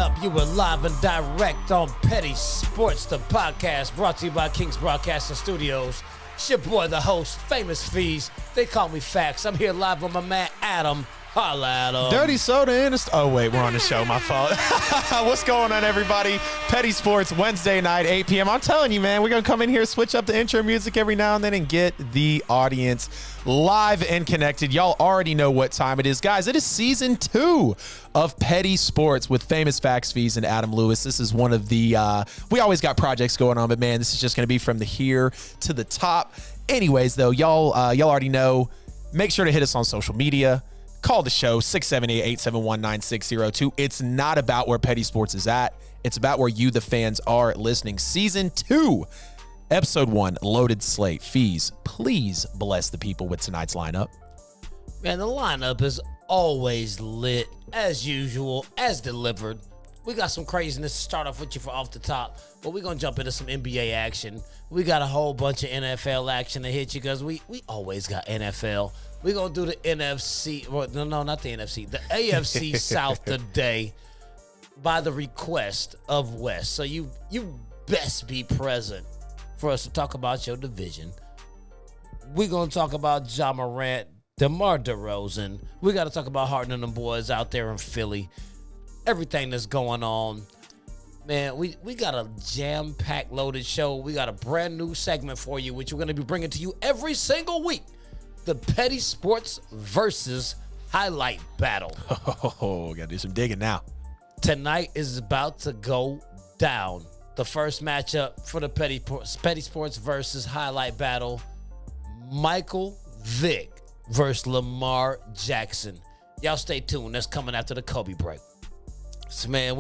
up? You were live and direct on Petty Sports, the podcast brought to you by KINGZ Broadcasting Studios. It's your boy, the host, Famous Fees. They call me Facts. I'm here live with my man Adam. Holla at him. Dirty soda in the oh wait, we're on the show. My fault. What's going on, everybody? Petty Sports Wednesday night, 8 p.m. I'm telling you, man, we're gonna come in here, switch up the intro music every now and then, and get the audience live and connected. Y'all already know what time it is, guys. It is season 2 of Petty Sports with Famous Facts, Fees, and Adam Lewis. This is one of the we always got projects going on, but man, this is just gonna be from the here to the top. Anyways, though, y'all already know. Make sure to hit us on social media. Call the show, 678-871-9602. It's not about where Petty Sports is at. It's about where you, the fans, are listening. Season 2, Episode 1, Loaded Slate. Fees, please bless the people with tonight's lineup. Man, the lineup is always lit, as usual, as delivered. We got some craziness to start off with you for off the top, but we're going to jump into some NBA action. We got a whole bunch of NFL action to hit you because we always got NFL. We're going to do the NFC. Well, no, not the NFC. The AFC South today by the request of West. So you best be present for us to talk about your division. We're going to talk about Ja Morant, Demar Derozan. We got to talk about Harden and them boys out there in Philly. Everything that's going on. Man, we got a jam-packed loaded show. We got a brand new segment for you, which we're going to be bringing to you every single week. The Petty Sports versus Highlight Battle. Oh, got to do some digging now. Tonight is about to go down. The first matchup for the Petty Sports versus Highlight Battle. Michael Vick versus Lamar Jackson. Y'all stay tuned. That's coming after the Kobe break. So, man,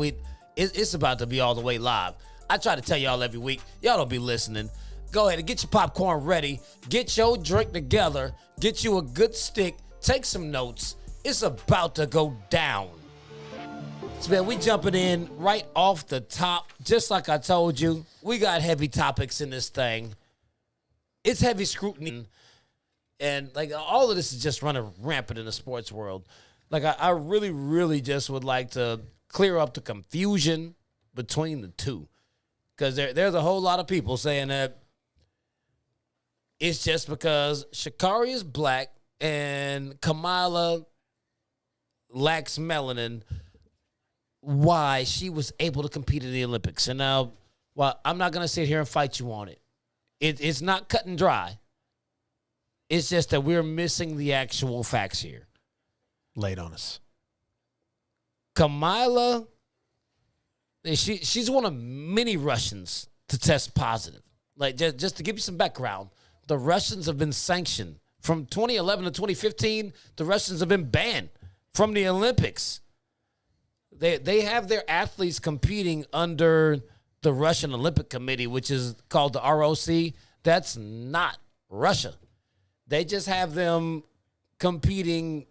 it's about to be all the way live. I try to tell y'all every week. Y'all don't be listening. Go ahead and get your popcorn ready. Get your drink together. Get you a good stick. Take some notes. It's about to go down. So, man, we jumping in right off the top. Just like I told you, we got heavy topics in this thing. It's heavy scrutiny. And, like, all of this is just running rampant in the sports world. Like, I really, really just would like to clear up the confusion between the two. Because there's a whole lot of people saying that it's just because Sha'Carri is black and Kamala lacks melanin why she was able to compete in the Olympics. And now, well, I'm not going to sit here and fight you on it. It's not cut and dry. It's just that we're missing the actual facts here. Lay it on us. Kamala, she's one of many Russians to test positive. Like, just to give you some background, the Russians have been sanctioned. From 2011 to 2015, the Russians have been banned from the Olympics. They have their athletes competing under the Russian Olympic Committee, which is called the ROC. That's not Russia. They just have them competing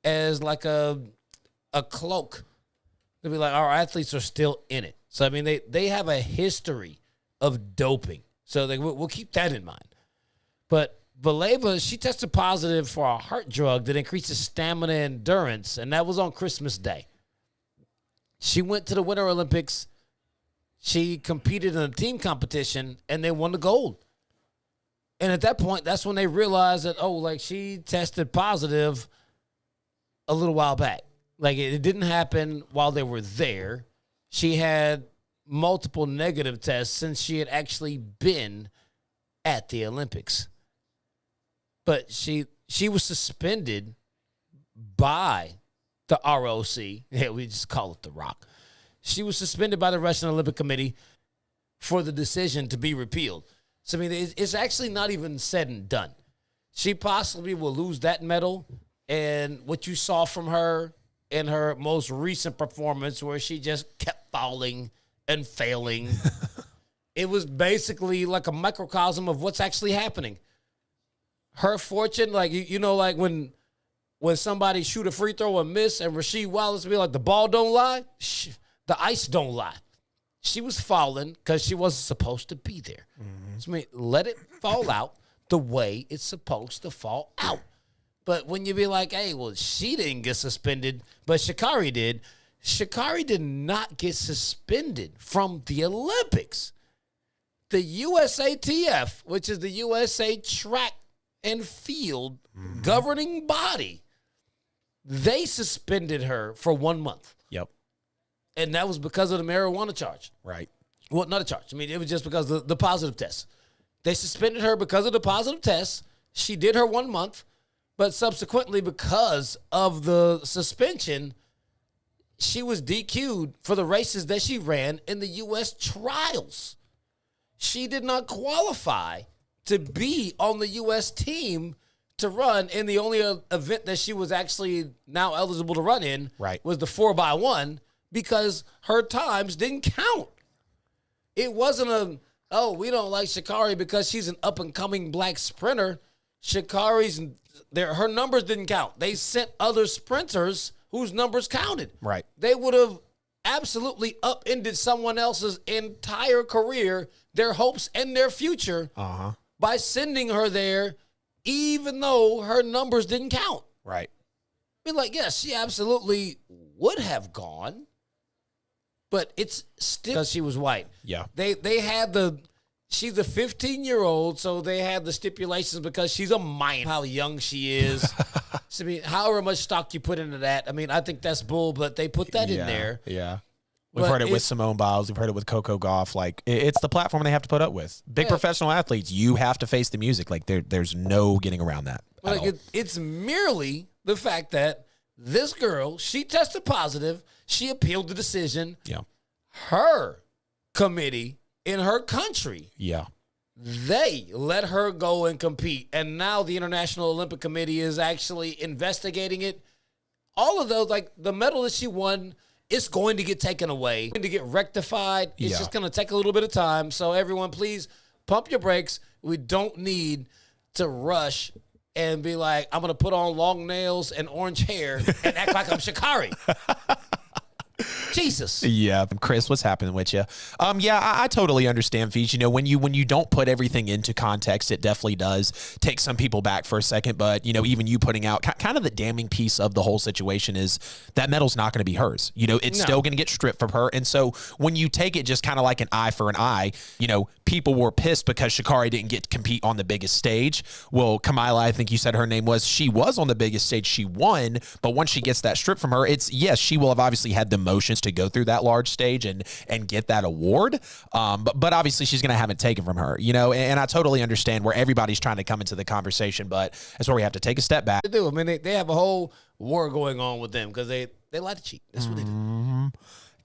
as like a cloak. They'll be like, our athletes are still in it. So, I mean, they have a history of doping. So we'll keep that in mind. But Valeva, she tested positive for a heart drug that increases stamina and endurance, and that was on Christmas Day. She went to the Winter Olympics. She competed in a team competition, and they won the gold. And at that point, that's when they realized that, she tested positive a little while back. Like, it didn't happen while they were there. She had multiple negative tests since she had actually been at the Olympics. But she was suspended by the ROC. Yeah, we just call it the Rock. She was suspended by the Russian Olympic Committee for the decision to be repealed. So, I mean, it's actually not even said and done. She possibly will lose that medal. And what you saw from her in her most recent performance where she just kept falling and failing, it was basically like a microcosm of what's actually happening. Her fortune, like, like when somebody shoot a free throw and miss and Rasheed Wallace be like, the ball don't lie, the ice don't lie. She was falling because she wasn't supposed to be there. Mm-hmm. So, I mean, let it fall out the way it's supposed to fall out. But when you be like, hey, well, she didn't get suspended, but Sha'Carri did, Sha'Carri did not get suspended from the Olympics. The USATF, which is the USA Track and Field governing body, they suspended her for 1 month. Yep. And that was because of the marijuana charge. Right. Well, not a charge. I mean, it was just because of the positive test. They suspended her because of the positive test. She did her 1 month, but subsequently, because of the suspension, she was DQ'd for the races that she ran in the U.S. trials. She did not qualify to be on the U.S. team to run in the only event that she was actually now eligible to run in, was the 4x1, because her times didn't count. It wasn't we don't like Sha'Carri because she's an up-and-coming black sprinter. Her numbers didn't count. They sent other sprinters whose numbers counted. Right. They would have absolutely upended someone else's entire career, their hopes and their future by sending her there, even though her numbers didn't count. Right. I mean, like, yes, she absolutely would have gone, but it's still because she was white. Yeah. They had she's a 15-year-old, so they had the stipulations because she's a minor, how young she is. So, I mean, however much stock you put into that, I mean, I think that's bull, but they put that in there. Yeah. We've heard it with Simone Biles. We've heard it with Coco Gauff. Like, it's the platform they have to put up with. Big professional athletes, you have to face the music. Like, there's no getting around that. Like, it's merely the fact that this girl, she tested positive. She appealed the decision. Yeah. Her committee in her country, they let her go and compete. And now the International Olympic Committee is actually investigating it. All of those, like the medal that she won, it's going to get taken away, going to get rectified. It's just going to take a little bit of time. So everyone, please pump your brakes. We don't need to rush and be like, I'm going to put on long nails and orange hair and act like I'm Sha'Carri. Jesus. Yeah, Chris, what's happening with you? I totally understand, Fees. You know, when you don't put everything into context, it definitely does take some people back for a second. But, you know, even you putting out kind of the damning piece of the whole situation is that medal's not going to be hers. You know, it's still going to get stripped from her. And so when you take it just kind of like an eye for an eye, you know, people were pissed because Sha'Carri didn't get to compete on the biggest stage. Well, Kamila, I think you said her name was, she was on the biggest stage. She won. But once she gets that stripped from her, yes, she will have obviously had the motions to go through that large stage and get that award. But obviously she's going to have it taken from her, you know, and I totally understand where everybody's trying to come into the conversation, but that's where we have to take a step back. They do. I mean, they have a whole war going on with them because they like to cheat. That's what they do.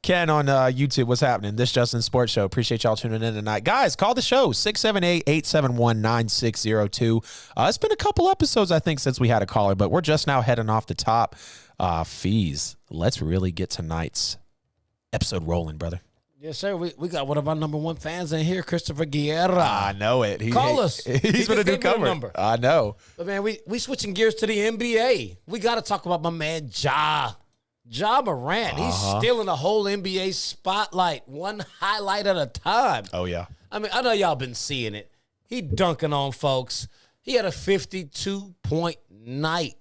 Ken on YouTube, what's happening? This Justin Sports Show. Appreciate y'all tuning in tonight. Guys, call the show, 678-871-9602. It's been a couple episodes, I think, since we had a caller, but we're just now heading off the top. Fees, let's really get tonight's episode rolling, brother. Yes, sir. We got one of our number one fans in here, Christopher Guerra. I know it. Call us. He's going to do cover. Number. I know. But, man, we switching gears to the NBA. We got to talk about my man, Ja Morant. He's stealing the whole NBA spotlight, one highlight at a time. Oh, yeah. I mean, I know y'all been seeing it. He dunking on folks. He had a 52-point night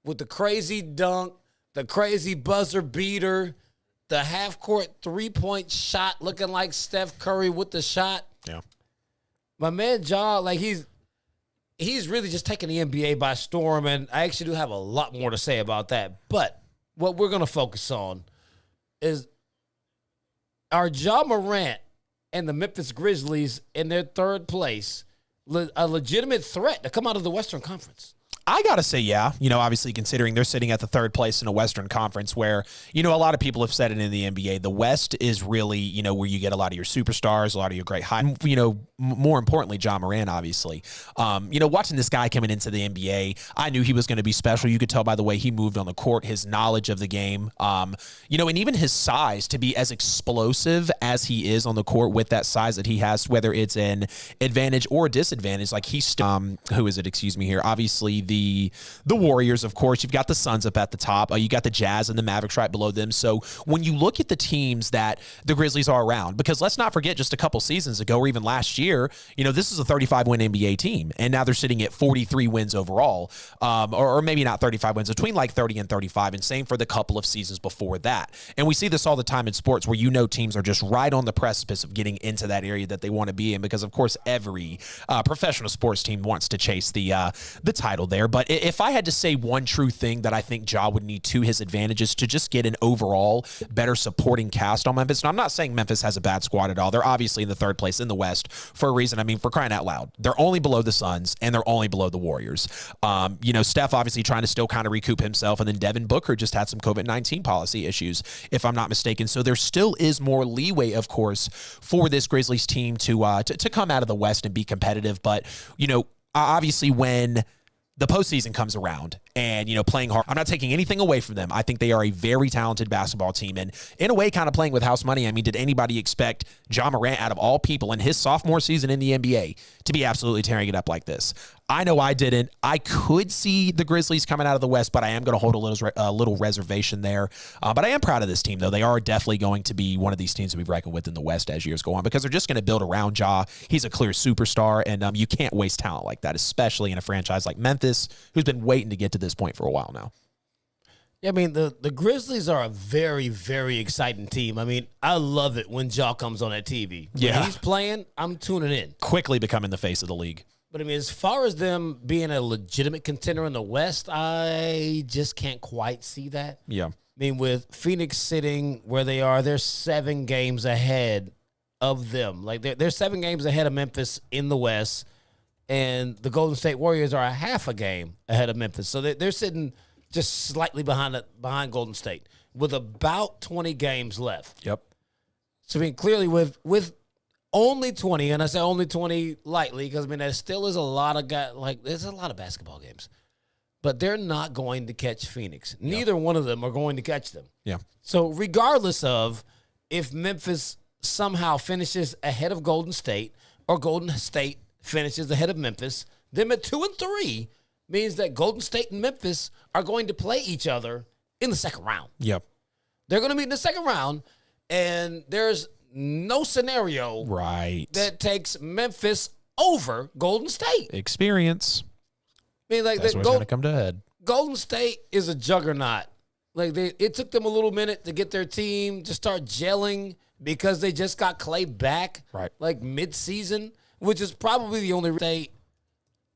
with the crazy dunk, the crazy buzzer beater, the half-court three-point shot looking like Steph Curry with the shot. Yeah. My man Ja, like he's really just taking the NBA by storm, and I actually do have a lot more to say about that. But what we're going to focus on is, are Ja Morant and the Memphis Grizzlies in their third place a legitimate threat to come out of the Western Conference? I got to say, yeah. You know, obviously considering they're sitting at the third place in a Western Conference where, you know, a lot of people have said it in the NBA. The West is really, you know, where you get a lot of your superstars, a lot of your great high, you know, more importantly, Ja Morant, obviously. You know, watching this guy coming into the NBA, I knew he was going to be special. You could tell by the way he moved on the court, his knowledge of the game, you know, and even his size to be as explosive as he is on the court with that size that he has, whether it's an advantage or a disadvantage. Like he's, who is it? Excuse me here. Obviously, the the Warriors, of course. You've got the Suns up at the top. You got the Jazz and the Mavericks right below them. So when you look at the teams that the Grizzlies are around, because let's not forget just a couple seasons ago or even last year, this is a 35-win NBA team, and now they're sitting at 43 wins overall, or maybe not 35 wins, between like 30 and 35, and same for the couple of seasons before that. And we see this all the time in sports where teams are just right on the precipice of getting into that area that they want to be in, because of course every professional sports team wants to chase the title there. But if I had to say one true thing that I think Ja would need to his advantage is to just get an overall better supporting cast on Memphis. And I'm not saying Memphis has a bad squad at all. They're obviously in the third place in the West for a reason. I mean, for crying out loud, they're only below the Suns and they're only below the Warriors. Steph obviously trying to still kind of recoup himself, and then Devin Booker just had some COVID-19 policy issues, if I'm not mistaken. So there still is more leeway, of course, for this Grizzlies team to come out of the West and be competitive. But, obviously when the postseason comes around and, playing hard, I'm not taking anything away from them. I think they are a very talented basketball team, and in a way kind of playing with house money. I mean, did anybody expect Ja Morant, out of all people, in his sophomore season in the NBA to be absolutely tearing it up like this? I know I didn't. I could see the Grizzlies coming out of the West, but I am going to hold a little reservation there. But I am proud of this team, though. They are definitely going to be one of these teams that we reckon with in the West as years go on, because they're just going to build around Ja. He's a clear superstar, and you can't waste talent like that, especially in a franchise like Memphis, who's been waiting to get to this point for a while now. Yeah, I mean, the Grizzlies are a very, very exciting team. I mean, I love it when Ja comes on that TV. When he's playing, I'm tuning in. Quickly becoming the face of the league. But, I mean, as far as them being a legitimate contender in the West, I just can't quite see that. Yeah. I mean, with Phoenix sitting where they are, they're 7 games ahead of them. Like, they're 7 games ahead of Memphis in the West, and the Golden State Warriors are a half a game ahead of Memphis. So they're sitting just slightly behind Golden State with about 20 games left. Yep. So, I mean, clearly with only 20, and I say only 20 lightly because, I mean, there still is a lot of guys, like, there's a lot of basketball games. But they're not going to catch Phoenix. Neither one of them are going to catch them. Yeah. So, regardless of if Memphis somehow finishes ahead of Golden State or Golden State finishes ahead of Memphis, them at 2 and 3 means that Golden State and Memphis are going to play each other in the second round. Yep. They're going to meet in the second round, and there's no scenario that takes Memphis over Golden State. Experience. I mean, like, that's what's going to come to a head. Golden State is a juggernaut. Like, it took them a little minute to get their team to start gelling because they just got Clay back, like, mid-season, which is probably the only state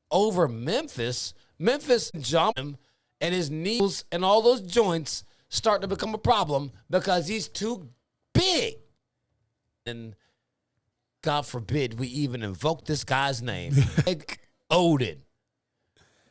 over Memphis. Memphis, John, and his knees and all those joints start to become a problem because he's too big. And God forbid we even invoke this guy's name. Odin.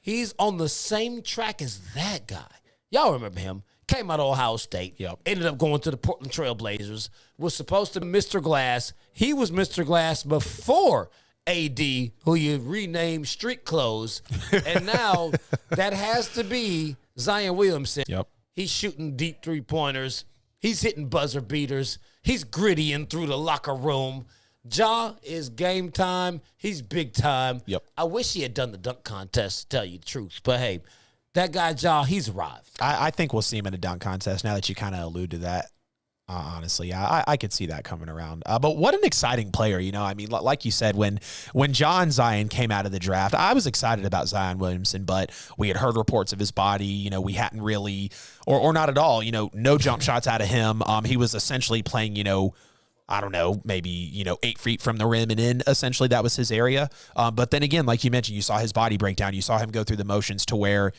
He's on the same track as that guy. Y'all remember him. Came out of Ohio State. Yep. Ended up going to the Portland Trail Blazers. Was supposed to be Mr. Glass. He was Mr. Glass before AD, who you renamed Street Clothes. And now that has to be Zion Williamson. Yep. He's shooting deep three-pointers. He's hitting buzzer beaters. He's grittying through the locker room. Ja is game time. He's big time. Yep. I wish he had done the dunk contest, to tell you the truth. But, hey, that guy Ja, he's arrived. I think we'll see him in a dunk contest now that you kind of allude to that. Honestly, I could see that coming around. But what an exciting player, I mean, like you said, when John Zion came out of the draft, I was excited about Zion Williamson, but we had heard reports of his body. We hadn't really, or not at all, no jump shots out of him. He was essentially playing, I don't know, maybe, 8 feet from the rim and in. Essentially, that was his area. But then again, like you mentioned, you saw his body break down. You saw him go through the motions to where,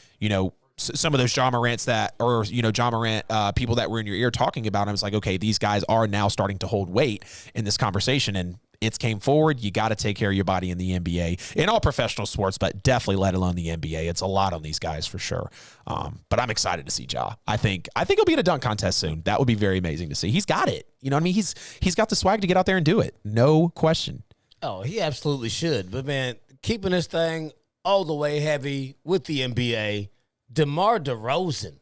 some of those Ja Morants Ja Morant people that were in your ear talking about him, was like, okay, these guys are now starting to hold weight in this conversation, and it's came forward. You got to take care of your body in the NBA, in all professional sports, but definitely let alone the NBA. It's a lot on these guys for sure. But I'm excited to see Ja. I think he'll be in a dunk contest soon. That would be very amazing to see. He's got it. You know what I mean? He's got the swag to get out there and do it. No question. Oh, he absolutely should. But, man, keeping this thing all the way heavy with the NBA, Demar Derozan,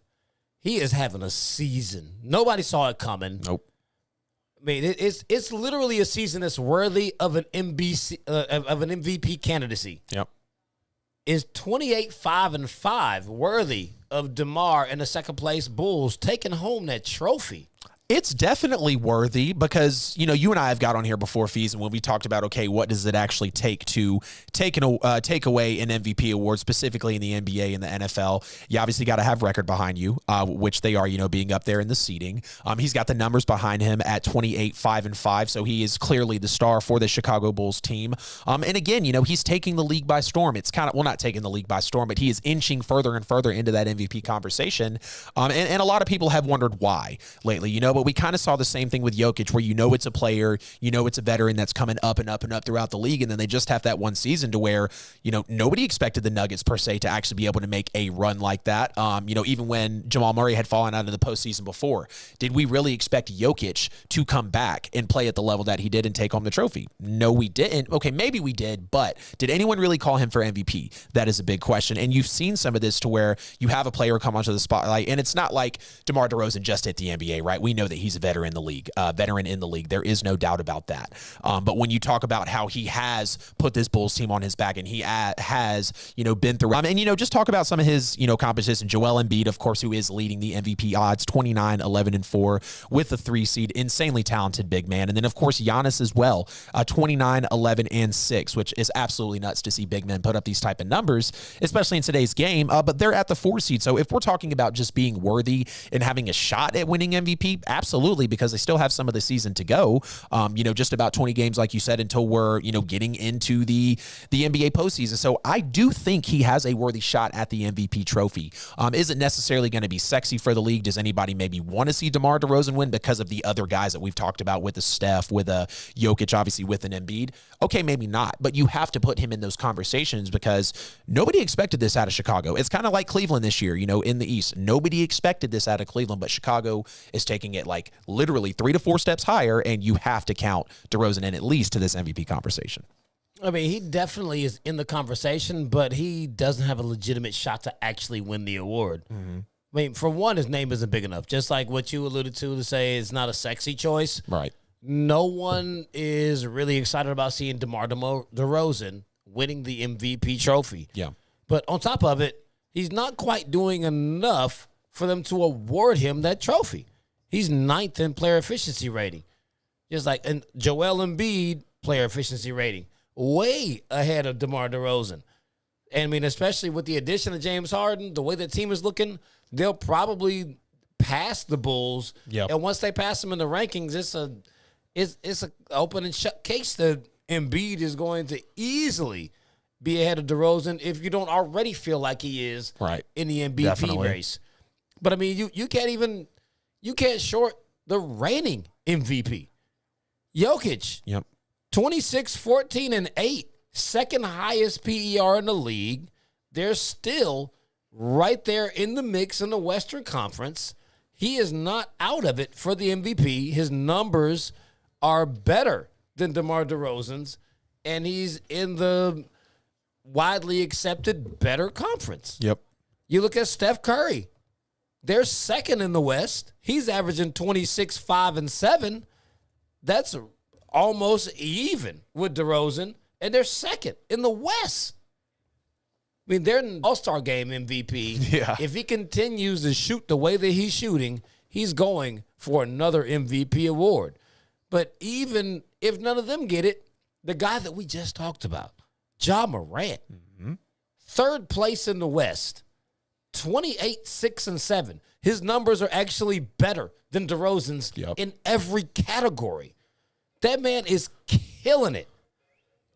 he is having a season. Nobody saw it coming. Nope. I mean, it's literally a season that's worthy of an MVP candidacy. Yep. Is 28-5-5 worthy of DeMar and the second place Bulls taking home that trophy? It's definitely worthy because, you know, you and I have got on here before, Fees, and when we talked about, okay, what does it actually take to take away an MVP award, specifically in the NBA and the NFL? You obviously got to have record behind you, which they are, you know, being up there in the seating. He's got the numbers behind him at 28-5-5, so he is clearly the star for the Chicago Bulls team. And again, you know, he's taking the league by storm. It's kind of, well, not taking the league by storm, but he is inching further and further into that MVP conversation. And a lot of people have wondered why lately, you know, but we kind of saw the same thing with Jokic, where you know it's a player, you know it's a veteran that's coming up and up and up throughout the league, and then they just have that one season to where, you know, nobody expected the Nuggets per se to actually be able to make a run like that. You know, even when Jamal Murray had fallen out of the postseason before, did we really expect Jokic to come back and play at the level that he did and take home the trophy? No, we didn't. Okay, maybe we did, but did anyone really call him for MVP? That is a big question. And you've seen some of this to where you have a player come onto the spotlight, and it's not like DeMar DeRozan just hit the NBA, right? We know that he's a veteran in the league. There is no doubt about that. But when you talk about how he has put this Bulls team on his back and he has, you know, been through, and, you know, just talk about some of his, you know, competition. Joel Embiid, of course, who is leading the MVP odds, 29-11-4 with a 3 seed, insanely talented big man. And then, of course, Giannis as well, 29-11-6, which is absolutely nuts to see big men put up these type of numbers, especially in today's game. But they're at the 4 seed. So if we're talking about just being worthy and having a shot at winning MVP, absolutely, because they still have some of the season to go. You know, just about 20 games, like you said, until we're, you know, getting into the NBA postseason. So I do think he has a worthy shot at the MVP trophy. Is it necessarily going to be sexy for the league? Does anybody maybe want to see DeMar DeRozan win because of the other guys that we've talked about with a Steph, with a Jokic, obviously with an Embiid? Okay, maybe not, but you have to put him in those conversations because nobody expected this out of Chicago. It's kind of like Cleveland this year, you know, in the East. Nobody expected this out of Cleveland, but Chicago is taking it like literally 3 to 4 steps higher, and you have to count DeRozan in at least to this MVP conversation. I mean, he definitely is in the conversation, but he doesn't have a legitimate shot to actually win the award. Mm-hmm. I mean, for one, his name isn't big enough. Just like what you alluded to say it's not a sexy choice. Right. No one is really excited about seeing DeMar DeRozan winning the MVP trophy. Yeah. But on top of it, he's not quite doing enough for them to award him that trophy. He's 9th in player efficiency rating. Just like, and Joel Embiid player efficiency rating, way ahead of DeMar DeRozan. And I mean, especially with the addition of James Harden, the way the team is looking, they'll probably pass the Bulls. Yep. And once they pass them in the rankings, it's a open and shut case that Embiid is going to easily be ahead of DeRozan if you don't already feel like he is right in the MVP Definitely. race. But I mean, you can't short the reigning MVP. Jokic, Yep. 26, 14, and 8, second highest PER in the league. They're still right there in the mix in the Western Conference. He is not out of it for the MVP. His numbers are better than DeMar DeRozan's, and he's in the widely accepted better conference. Yep. You look at Steph Curry. They're second in the West. He's averaging 26, 5, and 7. That's almost even with DeRozan, and they're second in the West. I mean, they're an all-star game MVP. Yeah. If he continues to shoot the way that he's shooting, he's going for another MVP award. But even if none of them get it, the guy that we just talked about, Ja Morant, 3rd place in the West, 28, 6, and 7. His numbers are actually better than DeRozan's in every category. That man is killing it.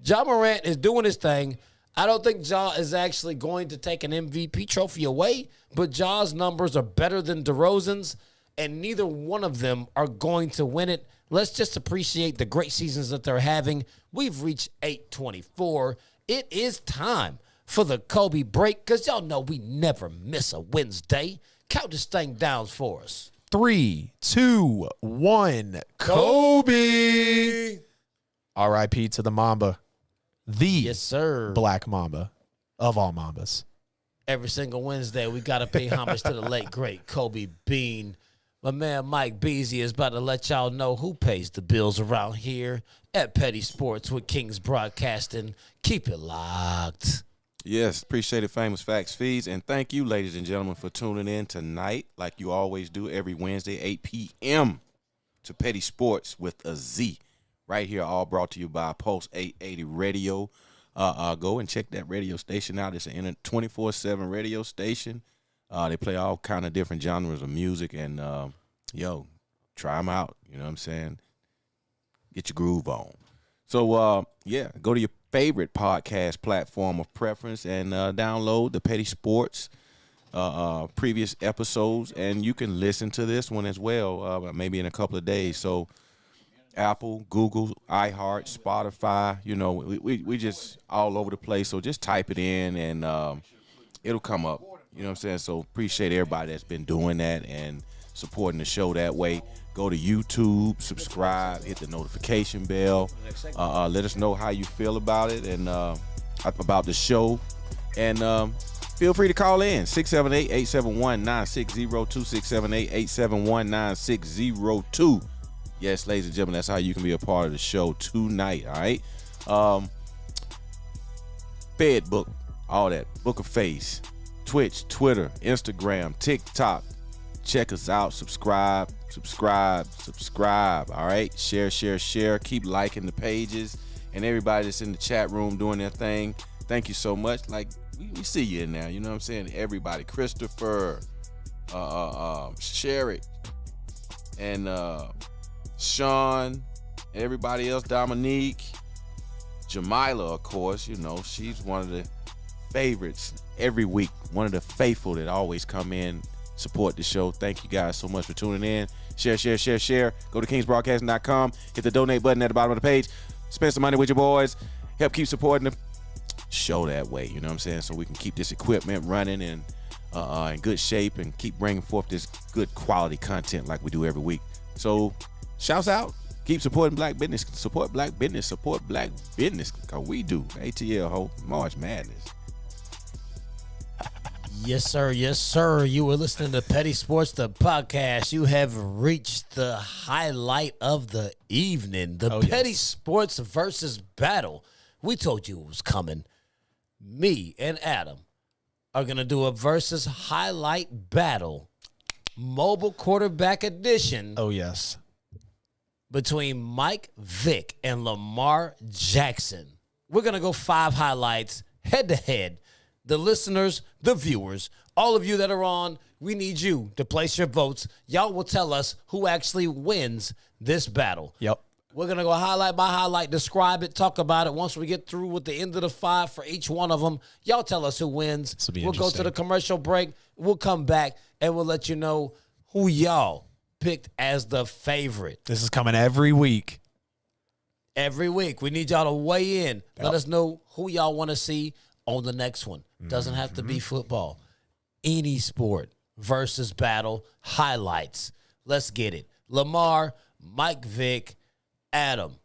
Ja Morant is doing his thing. I don't think Ja is actually going to take an MVP trophy away, but Ja's numbers are better than DeRozan's, and neither one of them are going to win it. Let's just appreciate the great seasons that they're having. We've reached 8:24. It is time for the Kobe break, because y'all know we never miss a Wednesday. Count this thing down for us. 3, 2, 1. Kobe. R.I.P. to the Mamba. The Yes, sir. Black Mamba of all Mambas. Every single Wednesday, we got to pay homage to the late, great Kobe Bean. My man Mike Beasley is about to let y'all know who pays the bills around here at Petty Sports with KINGZ Broadcasting. Keep it locked. Yes, appreciate it, Famous Facts Feeds. And thank you, ladies and gentlemen, for tuning in tonight, like you always do every Wednesday, 8 p.m. to Petty Sports with a Z. Right here, all brought to you by Pulse 880 Radio. Go and check that radio station out. It's a 24/7 radio station. They play all kind of different genres of music. And, try them out. You know what I'm saying? Get your groove on. So, go to your favorite podcast platform of preference and download the Petty Sports previous episodes, and you can listen to this one as well, maybe in a couple of days. So Apple, Google, iHeart, Spotify, we just all over the place. So just type it in and it'll come up. You know what I'm saying? So appreciate everybody that's been doing that and supporting the show that way. Go to YouTube, subscribe, hit the notification bell. Let us know how you feel about it and about the show. And feel free to call in, 678-871-9602, 678-871-9602. Yes, ladies and gentlemen, that's how you can be a part of the show tonight, all right? Fed book, all that, Book of Face, Twitch, Twitter, Instagram, TikTok. Check us out, subscribe, all right? Share. Keep liking the pages. And everybody that's in the chat room doing their thing, thank you so much. Like, we see you in there, you know what I'm saying? Everybody, Christopher, Sherry, and Sean, everybody else, Dominique, Jamila, of course, she's one of the favorites every week, one of the faithful that always come in, support the show. Thank you guys so much for tuning in. Share. Go to KingsBroadcasting.com. Hit the donate button at the bottom of the page. Spend some money with your boys. Help keep supporting the show that way. You know what I'm saying? So we can keep this equipment running and in good shape and keep bringing forth this good quality content like we do every week. So shouts out. Keep supporting black business. Support black business. Support black business. Because we do. ATL, ho. March Madness. Yes, sir. You were listening to Petty Sports, the podcast. You have reached the highlight of the evening, the Petty Sports versus battle. We told you it was coming. Me and Adam are going to do a versus highlight battle, mobile quarterback edition. Oh, yes. Between Mike Vick and Lamar Jackson. We're going to go 5 highlights head-to-head. The listeners, the viewers, all of you that are on, we need you to place your votes. Y'all will tell us who actually wins this battle. Yep. We're going to go highlight by highlight, describe it, talk about it. Once we get through with the end of the 5 for each one of them, y'all tell us who wins. We'll go to the commercial break. We'll come back, and we'll let you know who y'all picked as the favorite. This is coming every week. Every week. We need y'all to weigh in. Yep. Let us know who y'all want to see on the next one. Doesn't have to be football. Any sport versus battle highlights. Let's get it. Lamar, Mike Vick, Adam,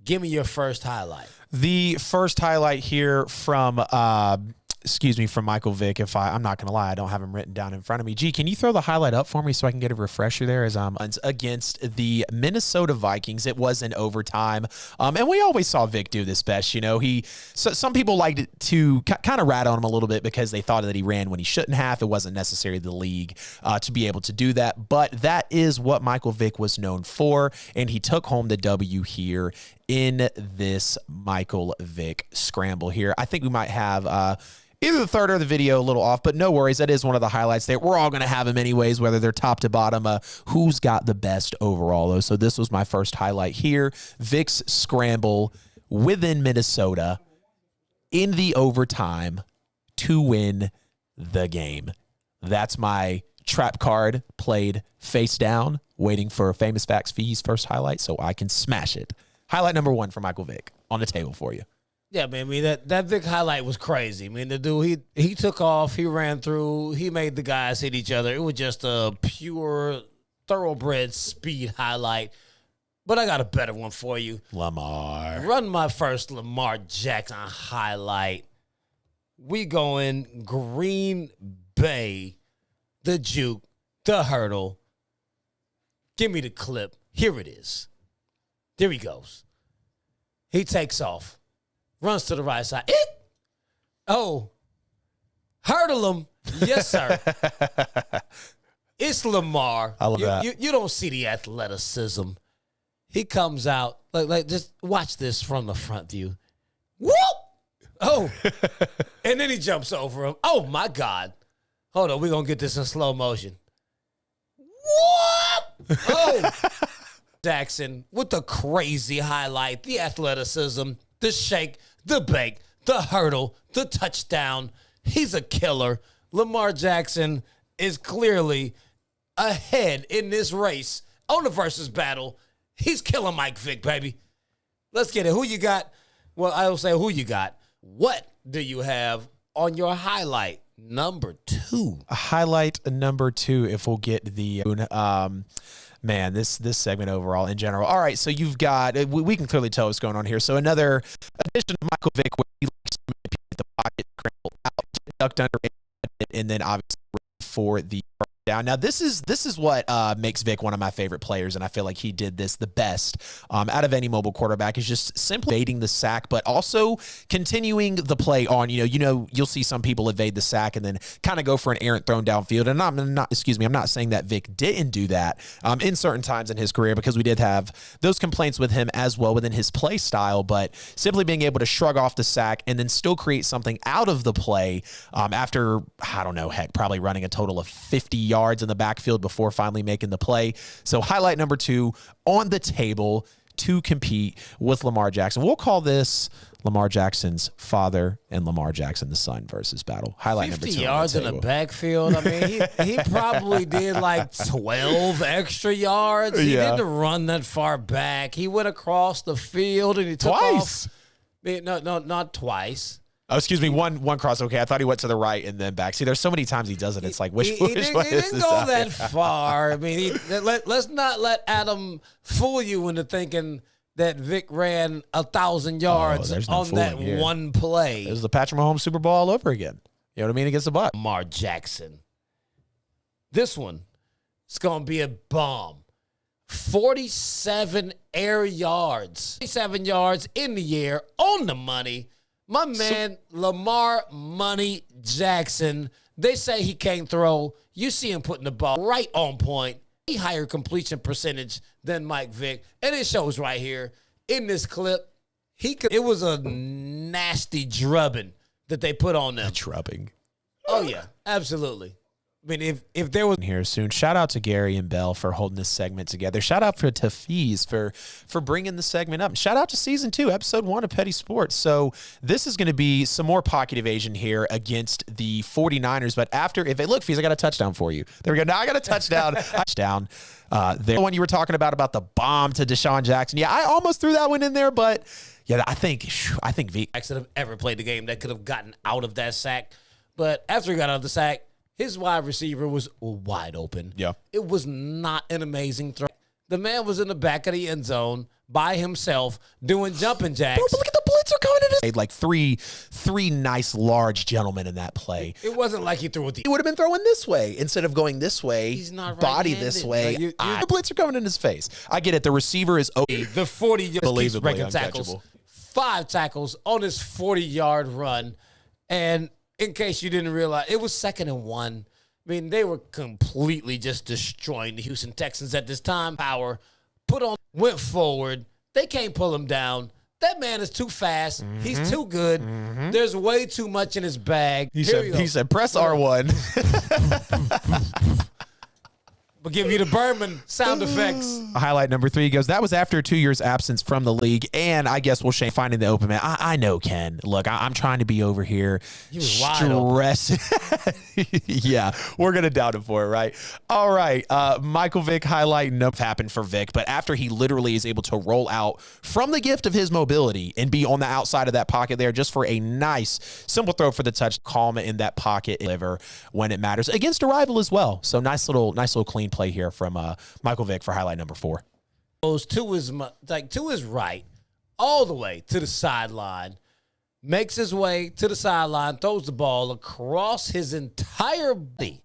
give me your first highlight. The first highlight here from from Michael Vick. I'm not going to lie, I don't have him written down in front of me. G, can you throw the highlight up for me so I can get a refresher there as I'm against the Minnesota Vikings? It was in overtime. And we always saw Vick do this best. Some people liked to kind of rat on him a little bit because they thought that he ran when he shouldn't have. It wasn't necessarily the league to be able to do that. But that is what Michael Vick was known for. And he took home the W here in this Michael Vick scramble here. I think we might have either the third or the video a little off, but no worries. That is one of the highlights there. We're all going to have them anyways, whether they're top to bottom. Who's got the best overall, though? So this was my first highlight here. Vick's scramble within Minnesota in the overtime to win the game. That's my trap card played face down, waiting for Famous Facts Fees first highlight so I can smash it. Highlight number 1 for Michael Vick on the table for you. Yeah, man. I mean, that Vick highlight was crazy. I mean, the dude, he took off, he ran through, he made the guys hit each other. It was just a pure, thoroughbred speed highlight. But I got a better one for you. Lamar. Run my first Lamar Jackson highlight. We going Green Bay, the juke, the hurdle. Give me the clip. Here it is. There he goes. He takes off. Runs to the right side. Oh, hurdle him. Yes, sir. It's Lamar. I love that. You don't see the athleticism. He comes out like just watch this from the front view. Whoop! Oh, and then he jumps over him. Oh my God! Hold on, we're gonna get this in slow motion. Whoop! Oh, Jackson with the crazy highlight, the athleticism, the shake, the bake, the hurdle, the touchdown. He's a killer. Lamar Jackson is clearly ahead in this race on the versus battle. He's killing Mike Vick, baby. Let's get it. Who you got? Well, I will say who you got. What do you have on your highlight number 2? Highlight number 2, if we'll get the man, this segment overall in general. All right, so you've got, we can clearly tell what's going on here. So another addition to Michael Vick, where he likes to manipulate the pocket, scramble out, ducked under, and then obviously for the down. Now, this is what makes Vick one of my favorite players, and I feel like he did this the best out of any mobile quarterback, is just simply evading the sack, but also continuing the play on. You'll see some people evade the sack and then kind of go for an errant thrown downfield. And I'm not saying that Vick didn't do that in certain times in his career, because we did have those complaints with him as well within his play style, but simply being able to shrug off the sack and then still create something out of the play after, I don't know, probably running a total of 50 yards in the backfield before finally making the play. So highlight number 2 on the table to compete with Lamar Jackson. We'll call this Lamar Jackson's father and Lamar Jackson the son versus battle. Highlight number 2. 50 yards in the backfield. I mean, he probably did like 12 extra yards. He didn't run that far back. He went across the field and he took twice. Off. No, not twice. Oh, excuse me, one cross. Okay, I thought he went to the right and then back. See, there's so many times he does it. It's like, which way is this? He didn't go that far. I mean, let's not let Adam fool you into thinking that Vick ran 1,000 yards on that one play. It was the Patrick Mahomes Super Bowl all over again. You know what I mean? Against the Bucs. Lamar Jackson. This one is going to be a bomb. 47 air yards. 47 yards in the air, on the money. My man, Lamar Money Jackson, they say he can't throw. You see him putting the ball right on point. He higher completion percentage than Mike Vick, and it shows right here in this clip. It was a nasty drubbing that they put on them. Drubbing. Oh, yeah, absolutely. I mean, if there was here soon, shout out to Gary and Bell for holding this segment together. Shout out to Fees for bringing the segment up. Shout out to season 2, episode 1 of Petty Sports. So this is going to be some more pocket evasion here against the 49ers. But Fees, I got a touchdown for you. There we go. Now I got a touchdown. The one you were talking about the bomb to Deshaun Jackson. Yeah, I almost threw that one in there, but yeah, I think Vick could have ever played the game that could have gotten out of that sack. But after he got out of the sack, his wide receiver was wide open. Yeah. It was not an amazing throw. The man was in the back of the end zone by himself doing jumping jacks. Bro, but look at the blitzer coming in. Like three nice large gentlemen in that play. It wasn't like he threw it. He would have been throwing this way instead of going this way. He's not body this way. The blitzer coming in his face. I get it. The receiver is the 40 yards breaking tackles. 5 tackles on his 40-yard run. And in case you didn't realize, it was 2nd and 1. I mean, they were completely just destroying the Houston Texans at this time. Power, went forward. They can't pull him down. That man is too fast. Mm-hmm. He's too good. Mm-hmm. There's way too much in his bag. He said, press R1. But give you the Berman sound effects. Highlight number 3 goes, that was after 2 years absence from the league. And I guess we'll finding the open man. I know, Ken. Look, I'm trying to be over here. You was wide open. Yeah, we're going to doubt it for it, right? All right. Michael Vick highlight happened for Vick. But after he literally is able to roll out from the gift of his mobility and be on the outside of that pocket there just for a nice, simple throw for the touch, calm it in that pocket, deliver when it matters against a rival as well. So nice little clean play here from Michael Vick for highlight number 4. Goes to his right, all the way to the sideline, makes his way to the sideline, throws the ball across his entire body.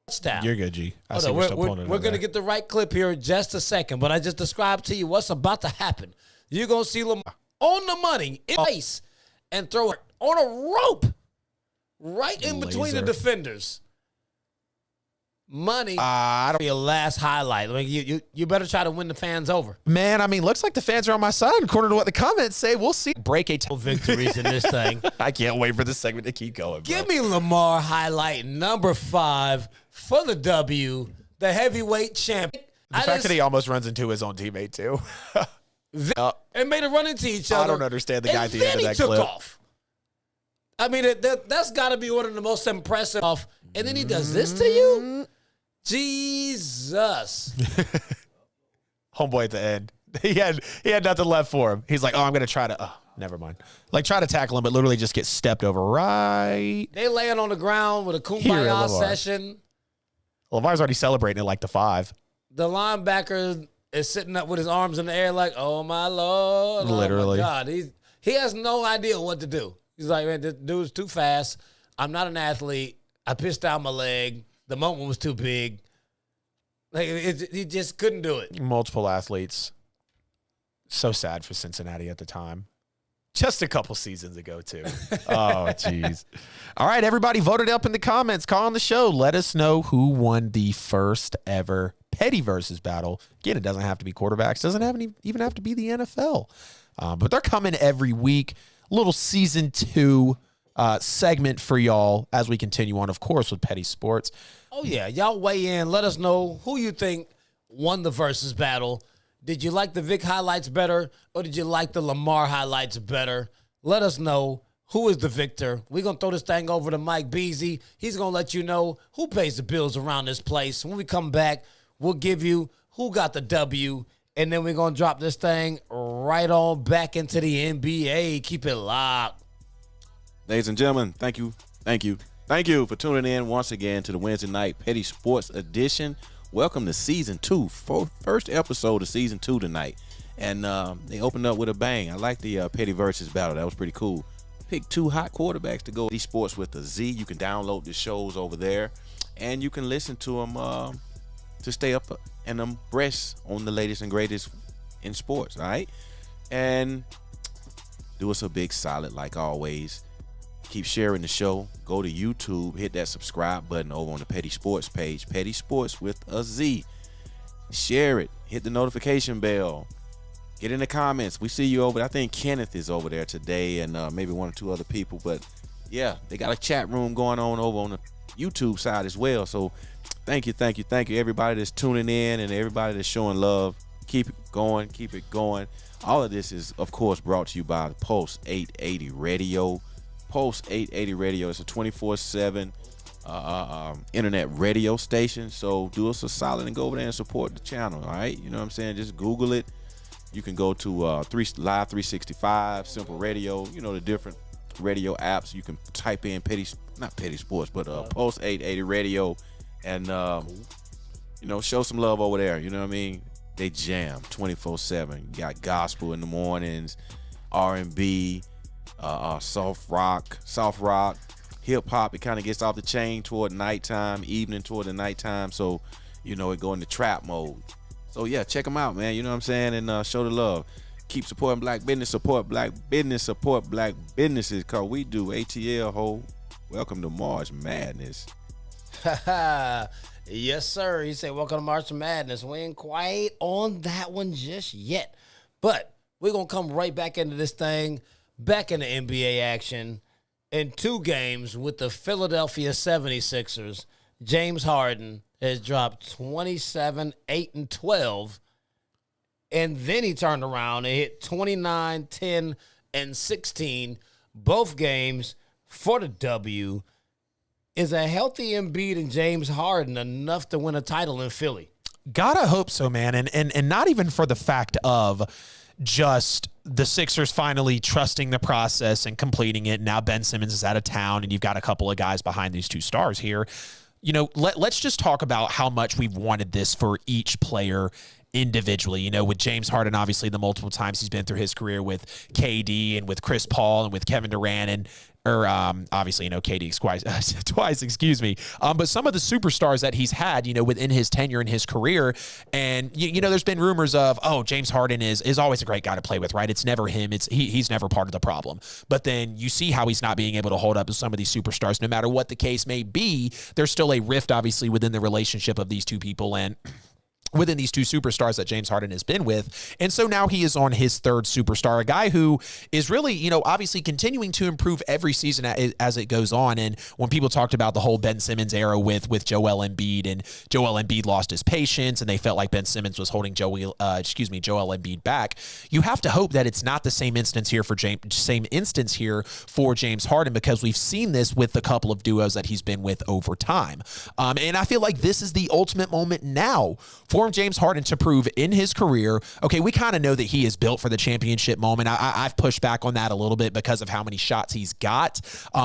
Touchdown. You're good, G. We're going to get the right clip here in just a second, but I just described to you what's about to happen. You're going to see Lamar on the money in face and throw it on a rope right in between the Laser. defenders. Money. I don't. Your last highlight. Like you better try to win the fans over. Man, I mean, looks like the fans are on my side. According to what the comments say, we'll see. Break a Victories in this thing. I can't wait for this segment to keep going, bro. Give me Lamar highlight number 5 for the W, the heavyweight champion. The fact that he almost runs into his own teammate, too. And made a run into each other. I don't understand the guy at the end of that took clip. Off. I mean, that's got to be one of the most impressive. And then he does this to you? Jesus. Homeboy at the end. He had nothing left for him. He's like, oh, I'm going to try to, oh, never mind. Like, try to tackle him, but literally just get stepped over right. They laying on the ground with a Here, kumbaya Lamar. session. Lamar's already celebrating it like the 5. The linebacker is sitting up with his arms in the air like, oh, my Lord. Literally. Oh, my God. He has no idea what to do. He's like, man, this dude's too fast. I'm not an athlete. I pissed out my leg. The moment was too big. Like he just couldn't do it. Multiple athletes. So sad for Cincinnati at the time. Just a couple seasons ago, too. Oh, jeez. All right, everybody voted up in the comments. Call on the show. Let us know who won the first ever Petty versus battle. Again, it doesn't have to be quarterbacks. Doesn't even have to be the NFL. But they're coming every week. Little season 2 segment for y'all as we continue on, of course, with Petty Sports. Oh, yeah. Y'all weigh in. Let us know who you think won the versus battle. Did you like the Vic highlights better, or did you like the Lamar highlights better? Let us know who is the victor. We're going to throw this thing over to Mike Beasley. He's going to let you know who pays the bills around this place. When we come back, we'll give you who got the W, and then we're going to drop this thing right on back into the NBA. Keep it locked. Ladies and gentlemen, thank you for tuning in once again to the Wednesday night Petty Sports edition. Welcome to season 2, first episode of season 2 tonight, and they opened up with a bang. I like the Petty versus battle. That was pretty cool. Pick 2 hot quarterbacks to go. Petty Sports with a Z. You can download the shows over there, and you can listen to them to stay up and abreast on the latest and greatest in sports. All right, and do us a big solid like always. Keep sharing the show. Go to YouTube. Hit that subscribe button over on the Petty Sports page. Petty Sports with a Z. Share it. Hit the notification bell. Get in the comments. We see you over there. I think Kenneth is over there today and maybe 1 or 2 other people. But, yeah, they got a chat room going on over on the YouTube side as well. So, thank you, everybody that's tuning in and everybody that's showing love. Keep it going. Keep it going. All of this is, of course, brought to you by Post 880 Radio. Post 880 Radio is a 24/7 internet radio station. So do us a solid and go over there and support the channel. All right, you know what I'm saying? Just Google it. You can go to Live 365, Simple Radio. You know the different radio apps. You can type in not Petty Sports, but Post 880 Radio, and show some love over there. You know what I mean? They jam 24/7. You got gospel in the mornings, R&B. Soft rock, hip hop. It kind of gets off the chain toward nighttime, evening toward the nighttime. So, it go into trap mode. So yeah, check them out, man. You know what I'm saying? And show the love. Keep supporting black business, support black businesses, cause we do ATL ho. Welcome to March Madness. Yes, sir. He said, welcome to March Madness. We ain't quite on that one just yet. But we're going to come right back into this thing. Back in the NBA action in 2 games with the Philadelphia 76ers. James Harden has dropped 27, 8, and 12. And then he turned around and hit 29, 10, and 16. Both games for the W. Is a healthy Embiid and James Harden enough to win a title in Philly? Gotta hope so, man. And not even for the fact of just the Sixers finally trusting the process and completing it. Now Ben Simmons is out of town, and you've got a couple of guys behind these 2 stars here. Let's just talk about how much we've wanted this for each player individually. You know, with James Harden, obviously the multiple times he's been through his career with KD and with Chris Paul and with Kevin Durant and obviously, you know, KD twice, excuse me. But some of the superstars that he's had, you know, within his tenure in his career, and you know, there's been rumors of, oh, James Harden is always a great guy to play with, right? It's never him. He's never part of the problem. But then you see how he's not being able to hold up with some of these superstars, no matter what the case may be. There's still a rift, obviously, within the relationship of these two people, and within these two superstars that James Harden has been with. And so now he is on his third superstar, a guy who is really, you know, obviously continuing to improve every season as it goes on. And when people talked about the whole Ben Simmons era with Joel Embiid, and Joel Embiid lost his patience and they felt like Ben Simmons was holding Joel Embiid back, you have to hope that it's not the same instance here for James Harden, because we've seen this with a couple of duos that he's been with over time. And I feel like this is the ultimate moment now for James Harden to prove in his career, okay, we kind of know that he is built for the championship moment. I've pushed back on that a little bit because of how many shots he's got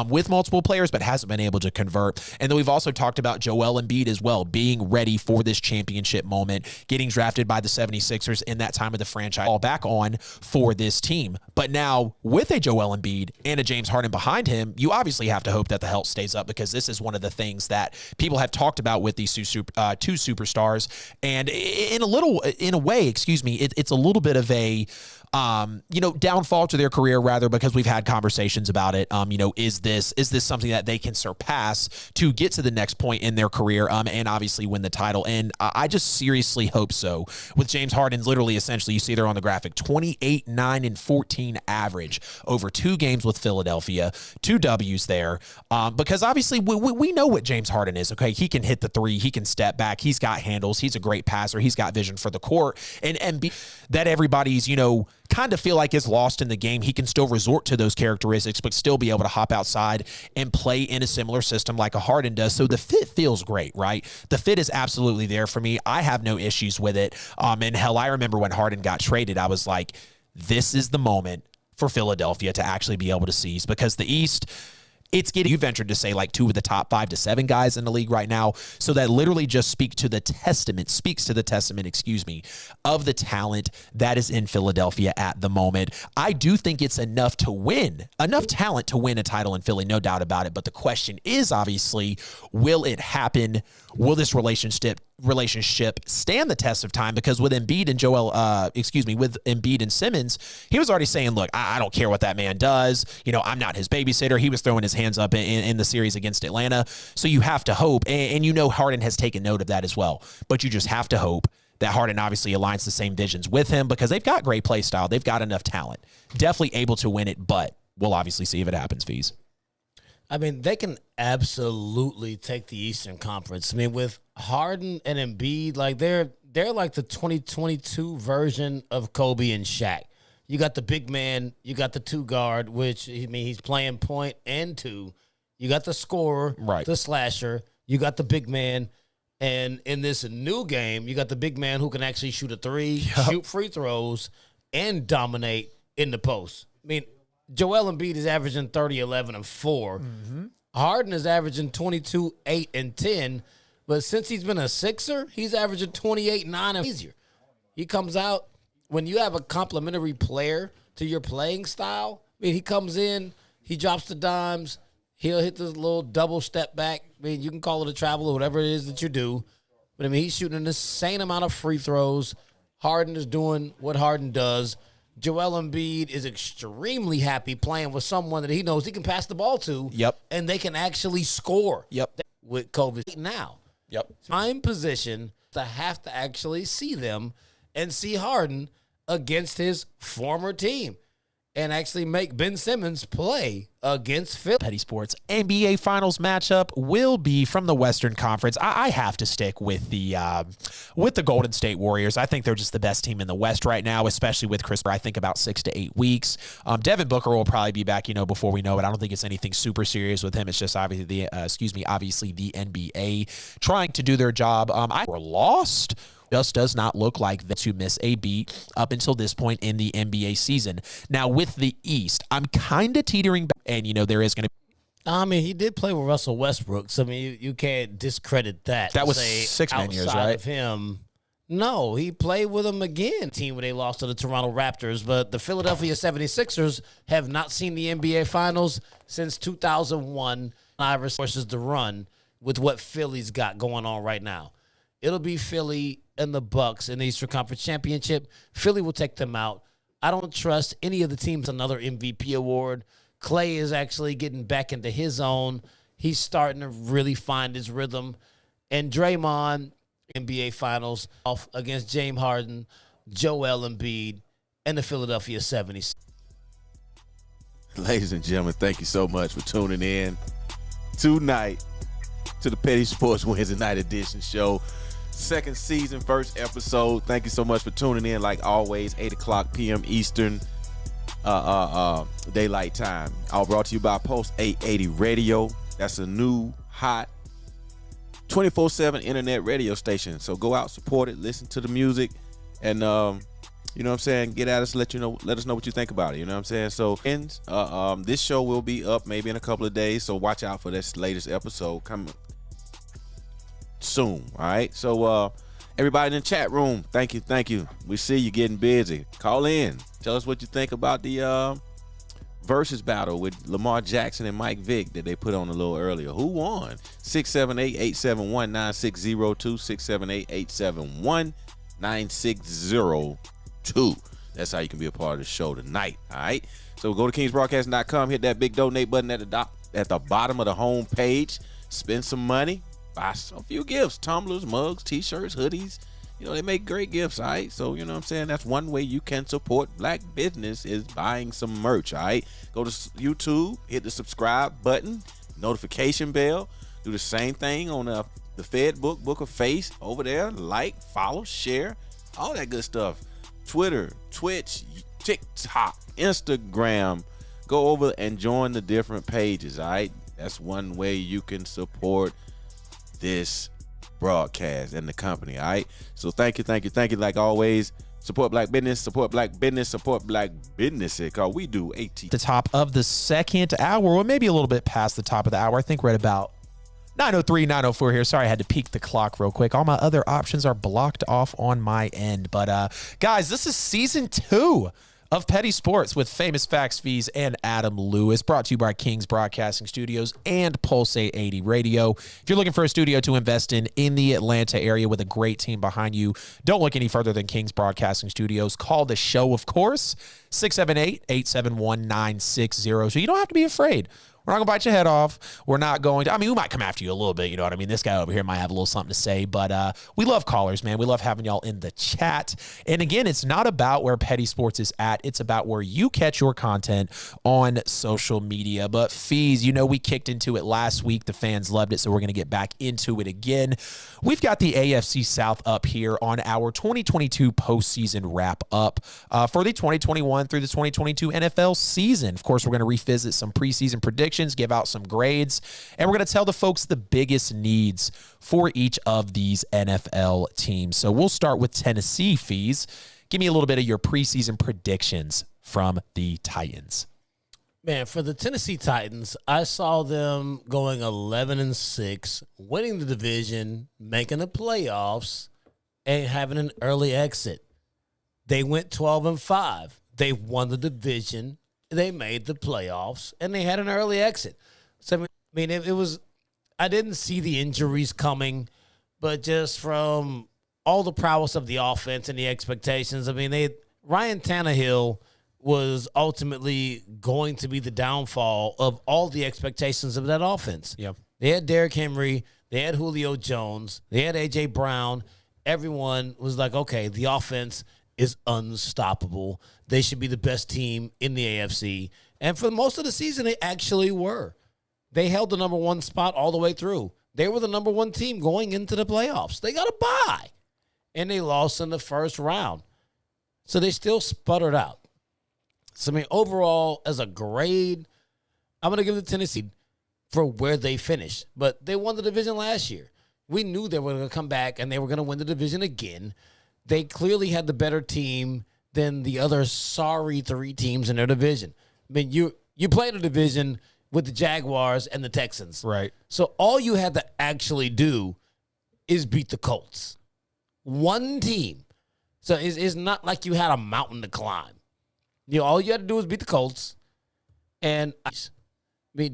with multiple players, but hasn't been able to convert. And then we've also talked about Joel Embiid as well, being ready for this championship moment, getting drafted by the 76ers in that time of the franchise, all back on for this team. But now with a Joel Embiid and a James Harden behind him, you obviously have to hope that the health stays up, because this is one of the things that people have talked about with these two superstars. And in a way, it's a little bit of a, downfall to their career, rather, because we've had conversations about it. Is this something that they can surpass to get to the next point in their career, and obviously win the title? And I just seriously hope so. With James Harden's literally, essentially, you see there on the graphic, 28, 9, and 14 average over 2 games with Philadelphia, 2 W's there, because obviously we know what James Harden is. Okay, he can hit the three, he can step back, he's got handles, he's a great passer, he's got vision for the court, and that everybody's kind of feel like is lost in the game. He can still resort to those characteristics, but still be able to hop outside and play in a similar system like a Harden does. So the fit feels great, right? The fit is absolutely there for me. I have no issues with it. And hell, I remember when Harden got traded, I was like, this is the moment for Philadelphia to actually be able to seize, because the East, it's getting, you ventured to say, like 2 of the top 5 to 7 guys in the league right now. So that literally just speaks to the testament, of the talent that is in Philadelphia at the moment. I do think it's enough talent to win a title in Philly, no doubt about it. But the question is, obviously, will it happen? Will this relationship stand the test of time? Because with Embiid and Simmons, he was already saying, look, I don't care what that man does. I'm not his babysitter. He was throwing his hands up in the series against Atlanta. So you have to hope, and Harden has taken note of that as well. But you just have to hope that Harden obviously aligns the same visions with him, because they've got great play style. They've got enough talent. Definitely able to win it, but we'll obviously see if it happens, Fees. I mean, they can absolutely take the Eastern Conference. I mean, with Harden and Embiid, like they're like the 2022 version of Kobe and Shaq. You got the big man, you got the 2 guard, which, he's playing point and 2. You got the scorer, right, the slasher. You got the big man. And in this new game, you got the big man who can actually shoot a 3, shoot free throws, and dominate in the post. I mean, Joel Embiid is averaging 30, 11, and 4. Mm-hmm. Harden is averaging 22, 8, and 10. But since he's been a Sixer, he's averaging 28, 9, and easier. He comes out, when you have a complementary player to your playing style, he comes in, he drops the dimes, he'll hit this little double step back. You can call it a travel or whatever it is that you do. But, he's shooting an insane amount of free throws. Harden is doing what Harden does. Joel Embiid is extremely happy playing with someone that he knows he can pass the ball to. Yep. And they can actually score. Yep. With COVID now. Yep. Prime position to have to actually see them and see Harden against his former team and actually make Ben Simmons play against Philly. Petty Sports NBA Finals matchup will be from the Western Conference. I have to stick with the Golden State Warriors. I think they're just the best team in the West right now, especially with Chris. I think about 6 to 8 weeks. Devin Booker will probably be back, before we know it. I don't think it's anything super serious with him. It's just obviously the NBA trying to do their job. We're lost. Just does not look like to miss a beat up until this point in the NBA season. Now, with the East, I'm kind of teetering back, and, there is going to he did play with Russell Westbrook, so, you can't discredit that. That was 6 man years, right? Of him. No, he played with them again. Team where they lost to the Toronto Raptors, but the Philadelphia 76ers have not seen the NBA Finals since 2001. Iris versus the run with what Philly's got going on right now. It'll be Philly and the Bucks in the Eastern Conference Championship. Philly will take them out. I don't trust any of the teams. Another MVP award. Klay is actually getting back into his own. He's starting to really find his rhythm. And Draymond, NBA Finals, off against James Harden, Joel Embiid, and the Philadelphia 76ers. Ladies and gentlemen, thank you so much for tuning in tonight to the Petty Sports Wednesday Night Edition show. Second season, first episode. Thank you so much for tuning in. Like always, 8 o'clock p.m. Eastern daylight time. All brought to you by Post 880 Radio. That's a new, hot, 24/7 internet radio station. So go out, support it, listen to the music, and you know what I'm saying, get at us, let us know what you think about it. You know what I'm saying? So this show will be up maybe in a couple of days, so watch out for this latest episode coming soon. All right, so everybody in the chat room, thank you. We see you getting busy. Call in, tell us what you think about the versus battle with Lamar Jackson and Mike Vick that they put on a little earlier. Who won? 678-871-9602, 678-871-9602. That's how you can be a part of the show tonight. All right, so go to kingsbroadcasting.com, hit that big donate button at the bottom of the home page, spend some money, buy a few gifts, tumblers, mugs, t-shirts, hoodies. You know, they make great gifts, all right? So, you know what I'm saying? That's one way you can support black business is buying some merch, all right? Go to YouTube, hit the subscribe button, notification bell. Do the same thing on the Book of Face over there. Like, follow, share, all that good stuff. Twitter, Twitch, TikTok, Instagram. Go over and join the different pages, all right? That's one way you can support this broadcast and the company. All right, so thank you like always. Support black business, because we do the top of the second hour, or maybe a little bit past the top of the hour. I think we're at about 9:03, 9:04 here. Sorry, I had to peek the clock real quick. All my other options are blocked off on my end. But guys, this is season 2 of Petty Sports with famous Facts Fees and Adam Lewis, brought to you by King's Broadcasting Studios and Pulse 880 Radio. If you're looking for a studio to invest in the Atlanta area with a great team behind you, don't look any further than King's Broadcasting Studios. Call the show, of course, 678-871-960. So you don't have to be afraid. We're not going to bite your head off. We're not going to, we might come after you a little bit. You know what I mean? This guy over here might have a little something to say, but we love callers, man. We love having y'all in the chat. And again, it's not about where Petty Sports is at. It's about where you catch your content on social media. But Fees, we kicked into it last week. The fans loved it, so we're going to get back into it again. We've got the AFC South up here on our 2022 postseason wrap up for the 2021 through the 2022 NFL season. Of course, we're going to revisit some preseason predictions, give out some grades, and we're going to tell the folks the biggest needs for each of these NFL teams. So we'll start with Tennessee. Fees, give me a little bit of your preseason predictions from the Titans. Man, for the Tennessee Titans, I saw them going 11-6, winning the division, making the playoffs, and having an early exit. They went 12-5. They won the division. They made the playoffs, and they had an early exit. So, it was – I didn't see the injuries coming, but just from all the prowess of the offense and the expectations, Ryan Tannehill was ultimately going to be the downfall of all the expectations of that offense. Yep. They had Derrick Henry. They had Julio Jones. They had A.J. Brown. Everyone was like, okay, the offense is unstoppable. They should be the best team in the AFC. And for most of the season, they actually were. They held the number 1 spot all the way through. They were the number 1 team going into the playoffs. They got a bye. And they lost in the first round. So they still sputtered out. So, overall, as a grade, I'm going to give it to Tennessee for where they finished. But they won the division last year. We knew they were going to come back and they were going to win the division again. They clearly had the better team than the other sorry 3 teams in their division. You played a division with the Jaguars and the Texans. Right. So all you had to actually do is beat the Colts. One team. So it's not like you had a mountain to climb. All you had to do was beat the Colts. And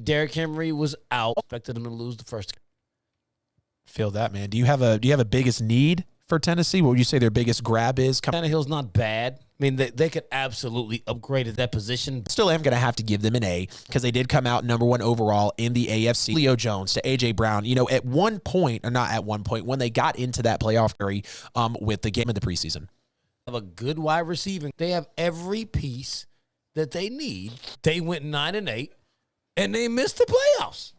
Derrick Henry was out. Expected them to lose the first game. Feel that, man. Do you have a biggest need for Tennessee? What would you say their biggest grab is? Tannehill's not bad. They could absolutely upgrade at that position. Still am going to have to give them an A because they did come out number 1 overall in the AFC. Leo Jones to A.J. Brown, at one point, or not at one point, when they got into that playoff area with the game of the preseason. Have a good wide receiving. They have every piece that they need. They went 9-8, and they missed the playoffs,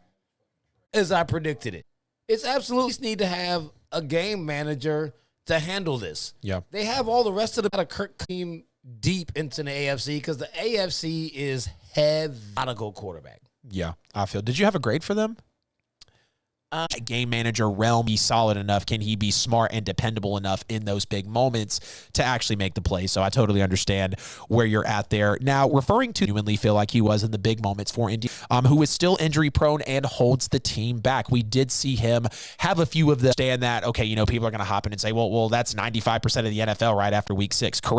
as I predicted it. It's absolutely need to have a game manager to handle this. Yeah. They have all the rest of the Kirk team deep into the AFC because the AFC is heavy. Gotta go quarterback. Yeah, I feel. Did you have a grade for them? Game manager realm, be solid enough? Can he be smart and dependable enough in those big moments to actually make the play? So I totally understand where you're at there. Now, referring to genuinely feel like he was in the big moments for Indy, who is still injury prone and holds the team back. We did see him have a few of the stand that, okay, people are going to hop in and say, well, that's 95% of the NFL right after week 6. Correct.